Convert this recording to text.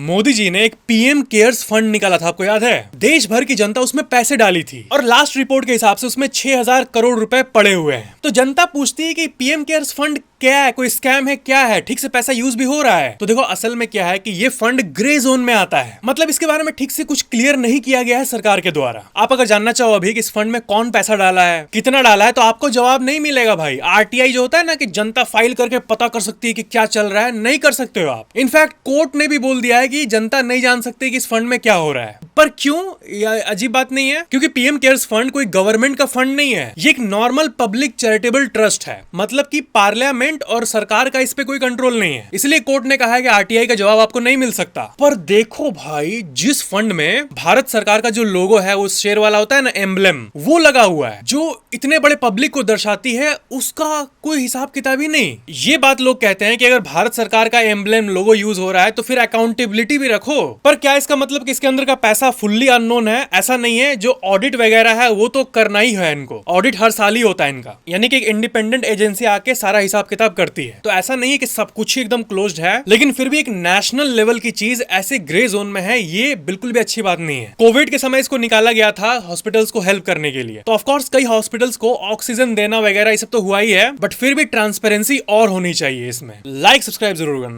मोदी जी ने एक PM cares fund निकाला था, आपको याद है? देश भर की जनता उसमें पैसे डाली थी और लास्ट रिपोर्ट के हिसाब से उसमें 6000 करोड़ रुपए पड़े हुए हैं। तो जनता पूछती है कि पीएम केयर्स फंड क्या है, कोई स्कैम है, क्या है, ठीक से पैसा यूज भी हो रहा है? तो देखो, असल में क्या है कि ये फंड ग्रे जोन में आता है, मतलब इसके बारे में ठीक से कुछ क्लियर नहीं किया गया है सरकार के द्वारा। आप अगर जानना चाहो अभी कि इस फंड में कौन पैसा डाला है, कितना डाला है, तो आपको जवाब नहीं मिलेगा भाई। आरटीआई जो होता है ना, कि जनता फाइल करके पता कर सकती है कि क्या चल रहा है, नहीं कर सकते हो आप। इनफैक्ट कोर्ट ने भी बोल दिया है कि जनता नहीं जान सकती कि इस फंड में क्या हो रहा है। पर क्यों? यह अजीब बात नहीं है, क्योंकि पीएम केयर्स फंड कोई गवर्नमेंट का फंड नहीं है, ये एक नॉर्मल पब्लिक चैरिटेबल ट्रस्ट है, मतलब कि पार्लियामेंट और सरकार का इस पे कोई कंट्रोल नहीं है। इसलिए कोर्ट ने कहा है कि आरटीआई का जवाब आपको नहीं मिल सकता। पर देखो भाई, जिस फंड में भारत सरकार का जो लोगो है, वो शेर वाला होता है ना, एम्ब्लेम, वो लगा हुआ है, जो इतने बड़े पब्लिक को दर्शाती है, उसका कोई हिसाब किताब ही नहीं। ये बात लोग कहते हैं कि अगर भारत सरकार का एम्ब्लेम लोगो यूज हो रहा है तो फिर अकाउंटेबिलिटी भी रखो। पर क्या इसका मतलब कि इसके अंदर का पैसा फुल्ली अननोन है? ऐसा नहीं है। जो ऑडिट वगैरह है वो तो करना ही है इनको। ऑडिट हर साल ही होता है इनका, यानी कि एक इंडिपेंडेंट एजेंसी आके सारा हिसाब किताब करती है। तो ऐसा नहीं है कि सब कुछ ही एकदम क्लोज्ड है, लेकिन फिर भी एक नेशनल लेवल की चीज ऐसे ग्रे जोन में है, ये बिल्कुल भी अच्छी बात नहीं है। कोविड के समय इसको निकाला गया था हॉस्पिटल्स को हेल्प करने के लिए, तो ऑफकोर्स कई हॉस्पिटल्स को ऑक्सीजन देना वगैरह ये सब तो हुआ ही है, बट फिर भी ट्रांसपेरेंसी और होनी चाहिए इसमें। लाइक सब्सक्राइब जरूर करना।